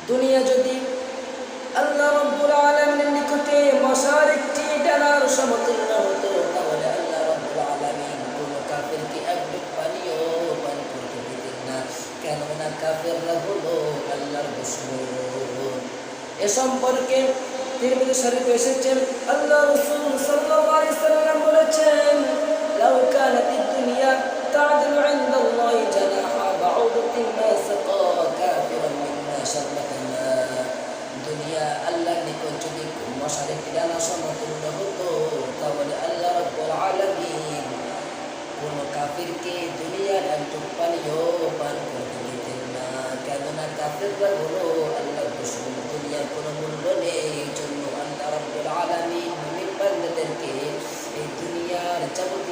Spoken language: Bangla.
দুনিয়া যদি আল্লাহ রাব্বুল আলামিনের নিকটে মশার একটি ডানার সমতুল্য হতো, তাহলে আল্লাহ রাব্বুল আলামিন কোন কাফিরকে এক ঢোক পানিও পান করতে দিতেন না, কেননা কাফিররা হলো আল্লাহর দুশমন। এ সম্পর্কে তিরমিজি শরীফে এসেছে, আল্লাহ রাসূল সাল্লাল্লাহু আলাইহি ওয়াসাল্লাম বলেছেন, লাউ কানাতিদ দুনিয়া তা'দিলু ইনদাল্লাহি জানাহা বাউদাতিন মা সাকা কাফিরান মিন্না শারবাতান মা। দুনিয়া আল্লাহর নিকট যদি মশার একটি ডানা সমতুল্য হতো, তাহলে আল্লাহ রাব্বুল আলামিন কোন কাফিরকে দুনিয়ার এক ঢোক পানিও পান করতে দিতেন না, কেননা কাফিররা হলো আল্লাহর দুশমন। দুনিয়ার কোনো মূল্য নেই, এই জন্য আল্লাহ রাব্বুল আলামিন মুমিন বান্দাদেরকে এই দুনিয়ার যাবতীয়